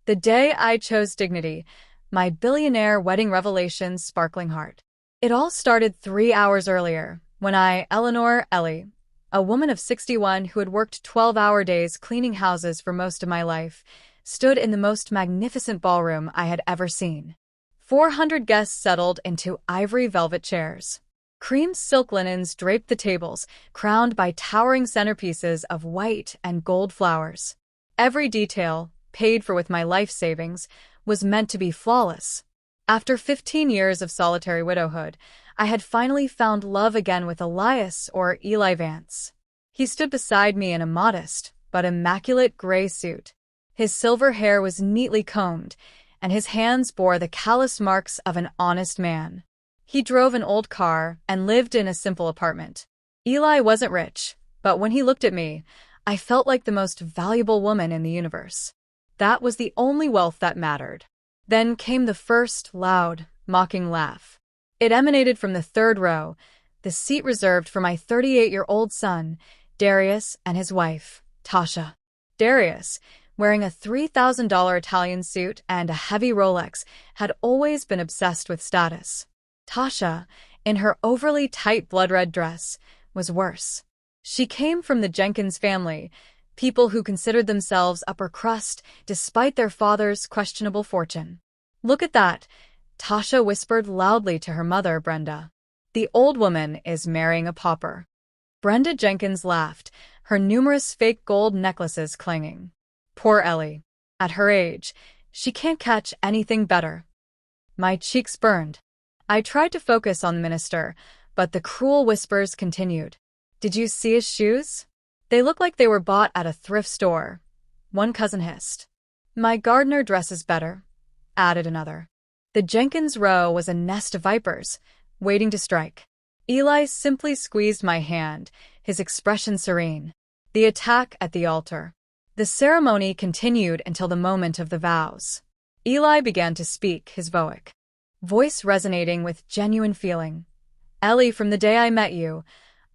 The day I chose dignity, my billionaire wedding revelations sparkling heart. It all started 3 hours earlier, when Eleanor Ellie, a woman of 61 who had worked 12-hour days cleaning houses for most of my life, stood in the most magnificent ballroom I had ever seen. 400 guests settled into ivory velvet chairs. Cream silk linens draped the tables, crowned by towering centerpieces of white and gold flowers. Every detail, paid for with my life savings, was meant to be flawless. After 15 years of solitary widowhood, I had finally found love again with Elias, or Eli Vance. He stood beside me in a modest but immaculate gray suit. His silver hair was neatly combed, and his hands bore the callous marks of an honest man. He drove an old car and lived in a simple apartment. Eli wasn't rich, but when he looked at me, I felt like the most valuable woman in the universe. That was the only wealth that mattered. Then came the first loud, mocking laugh. It emanated from the third row, the seat reserved for my 38-year-old son, Darius, and his wife, Tasha. Darius, wearing a $3,000 Italian suit and a heavy Rolex, had always been obsessed with status. Tasha, in her overly tight blood-red dress, was worse. She came from the Jenkins family, people who considered themselves upper crust despite their father's questionable fortune. "Look at that," Tasha whispered loudly to her mother, Brenda. "The old woman is marrying a pauper." Brenda Jenkins laughed, her numerous fake gold necklaces clanging. Poor Ellie. At her age, she can't catch anything better. My cheeks burned. I tried to focus on the minister, but the cruel whispers continued. "Did you see his shoes? They look like they were bought at a thrift store," one cousin hissed. "My gardener dresses better," added another. The Jenkins row was a nest of vipers, waiting to strike. Eli simply squeezed my hand, his expression serene. The attack at the altar. The ceremony continued until the moment of the vows. Eli began to speak, his voice resonating with genuine feeling. "Ellie, from the day I met you,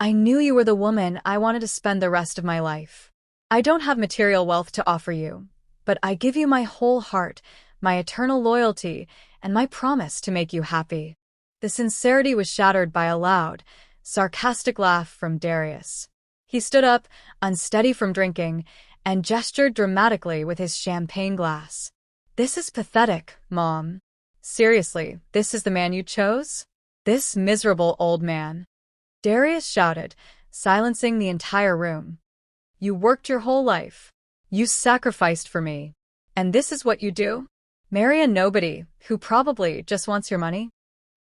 I knew you were the woman I wanted to spend the rest of my life. I don't have material wealth to offer you, but I give you my whole heart, my eternal loyalty, and my promise to make you happy." The sincerity was shattered by a loud, sarcastic laugh from Darius. He stood up, unsteady from drinking, and gestured dramatically with his champagne glass. "This is pathetic, Mom. Seriously, this is the man you chose? This miserable old man?" Darius shouted, silencing the entire room. "You worked your whole life. You sacrificed for me. And this is what you do? Marry a nobody who probably just wants your money?"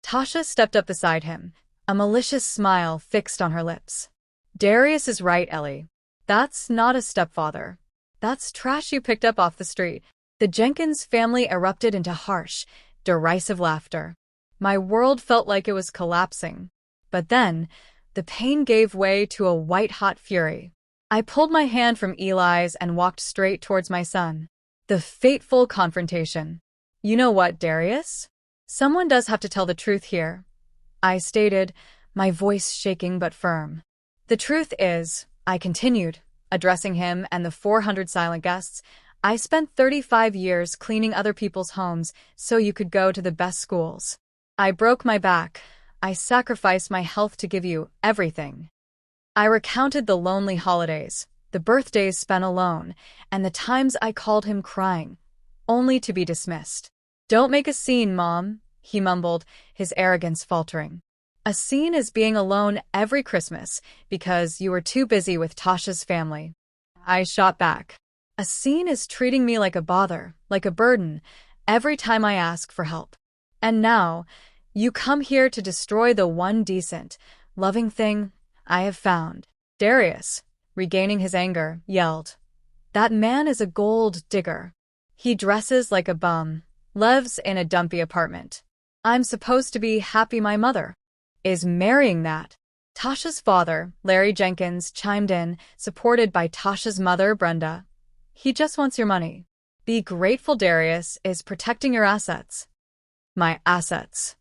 Tasha stepped up beside him, a malicious smile fixed on her lips. "Darius is right, Ellie. That's not a stepfather. That's trash you picked up off the street." The Jenkins family erupted into harsh, derisive laughter. My world felt like it was collapsing. But then, the pain gave way to a white-hot fury. I pulled my hand from Eli's and walked straight towards my son. The fateful confrontation. "You know what, Darius? Someone does have to tell the truth here," I stated, my voice shaking but firm. "The truth is," I continued, addressing him and the 400 silent guests, "I spent 35 years cleaning other people's homes so you could go to the best schools. I broke my back. I sacrificed my health to give you everything." I recounted the lonely holidays, the birthdays spent alone, and the times I called him crying, only to be dismissed. "Don't make a scene, Mom," he mumbled, his arrogance faltering. "A scene is being alone every Christmas because you were too busy with Tasha's family." I shot back. "A scene is treating me like a bother, like a burden, every time I ask for help. And now, you come here to destroy the one decent, loving thing I have found." Darius, regaining his anger, yelled, "That man is a gold digger. He dresses like a bum, lives in a dumpy apartment. I'm supposed to be happy my mother is marrying that." Tasha's father, Larry Jenkins, chimed in, supported by Tasha's mother, Brenda. "He just wants your money. Be grateful Darius is protecting your assets." "My assets."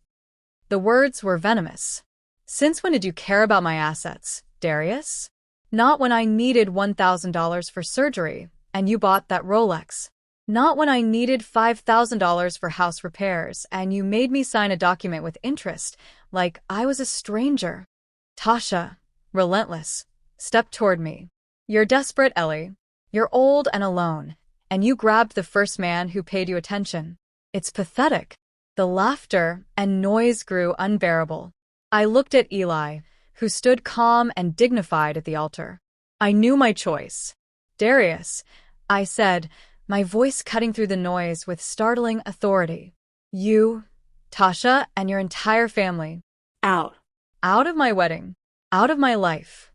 The words were venomous. "Since when did you care about my assets, Darius?" "Not when I needed $1,000 for surgery, and you bought that Rolex." Not when I needed $5,000 for house repairs and you made me sign a document with interest, like I was a stranger. Tasha, relentless, stepped toward me. You're desperate, Ellie. You're old and alone, and you grabbed the first man who paid you attention. It's pathetic. The laughter and noise grew unbearable. I looked at Eli, who stood calm and dignified at the altar. I knew my choice. Darius, I said, my voice cutting through the noise with startling authority. You, Tasha, and your entire family. Out. Out of my wedding. Out of my life.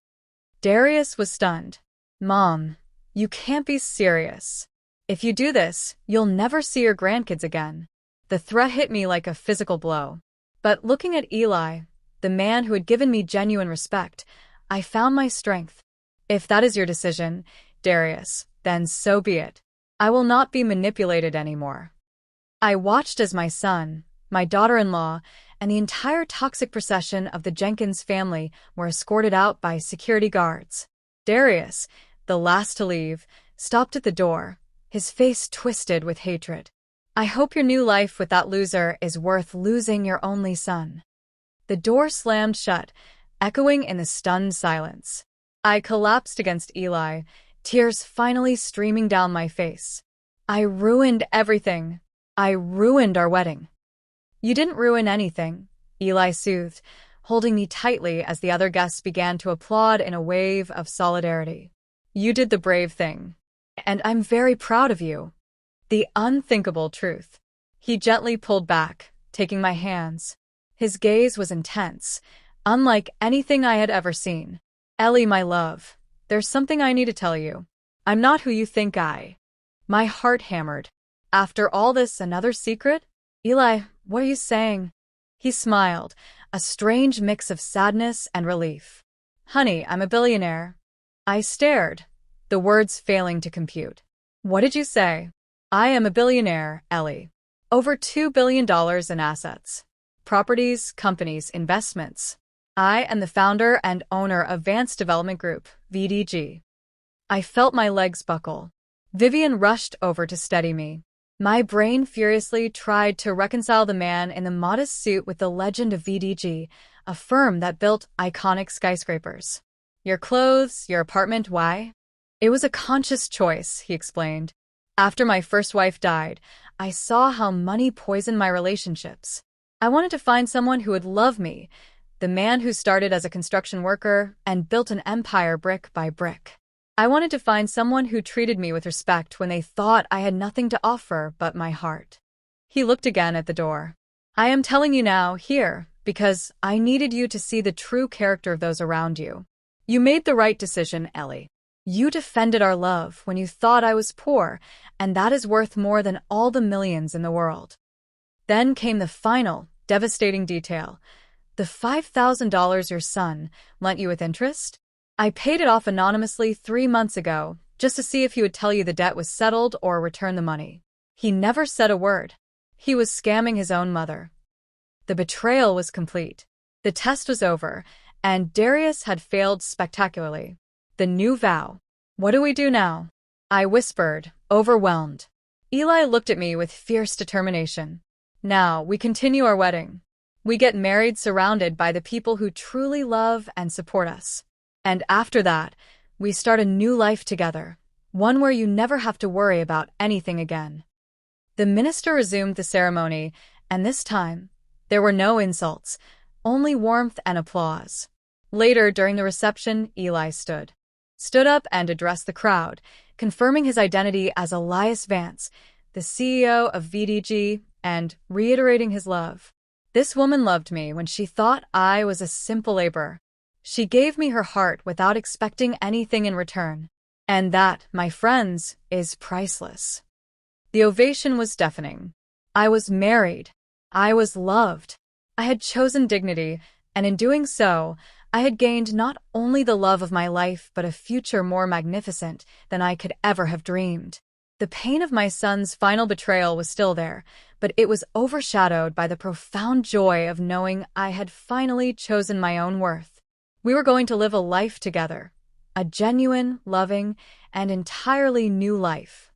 Darius was stunned. Mom, you can't be serious. If you do this, you'll never see your grandkids again. The threat hit me like a physical blow. But looking at Eli, the man who had given me genuine respect, I found my strength. If that is your decision, Darius, then so be it. I will not be manipulated anymore. I watched as my son, my daughter-in-law, and the entire toxic procession of the Jenkins family were escorted out by security guards. Darius, the last to leave, stopped at the door, his face twisted with hatred. I hope your new life with that loser is worth losing your only son. The door slammed shut, echoing in the stunned silence. I collapsed against Eli, tears finally streaming down my face. I ruined everything. I ruined our wedding. You didn't ruin anything, Eli soothed, holding me tightly as the other guests began to applaud in a wave of solidarity. You did the brave thing. And I'm very proud of you. The unthinkable truth. He gently pulled back, taking my hands. His gaze was intense, unlike anything I had ever seen. Ellie, my love, there's something I need to tell you. I'm not who you think I. My heart hammered. After all this, another secret? Eli, what are you saying? He smiled, a strange mix of sadness and relief. Honey, I'm a billionaire. I stared, the words failing to compute. What did you say? I am a billionaire, Ellie. Over $2 billion in assets. Properties, companies, investments. I am the founder and owner of Vance Development Group, VDG. I felt my legs buckle. Vivian rushed over to steady me. My brain furiously tried to reconcile the man in the modest suit with the legend of VDG, a firm that built iconic skyscrapers. Your clothes, your apartment, why? It was a conscious choice, he explained. After my first wife died, I saw how money poisoned my relationships. I wanted to find someone who would love me, the man who started as a construction worker and built an empire brick by brick. I wanted to find someone who treated me with respect when they thought I had nothing to offer but my heart. He looked again at the door. I am telling you now, here, because I needed you to see the true character of those around you. You made the right decision, Ellie. You defended our love when you thought I was poor, and that is worth more than all the millions in the world. Then came the final, devastating detail. The $5,000 your son lent you with interest? I paid it off anonymously 3 months ago, just to see if he would tell you the debt was settled or return the money. He never said a word. He was scamming his own mother. The betrayal was complete. The test was over, and Darius had failed spectacularly. The new vow. What do we do now? I whispered, overwhelmed. Eli looked at me with fierce determination. Now, we continue our wedding. We get married surrounded by the people who truly love and support us. And after that, we start a new life together, one where you never have to worry about anything again. The minister resumed the ceremony, and this time, there were no insults, only warmth and applause. Later, during the reception, Eli stood up and addressed the crowd, confirming his identity as Elias Vance, the CEO of VDG, and reiterating his love. This woman loved me when she thought I was a simple laborer. She gave me her heart without expecting anything in return. And that, my friends, is priceless. The ovation was deafening. I was married. I was loved. I had chosen dignity, and in doing so, I had gained not only the love of my life but a future more magnificent than I could ever have dreamed. The pain of my son's final betrayal was still there, but it was overshadowed by the profound joy of knowing I had finally chosen my own worth. We were going to live a life together, a genuine, loving, and entirely new life.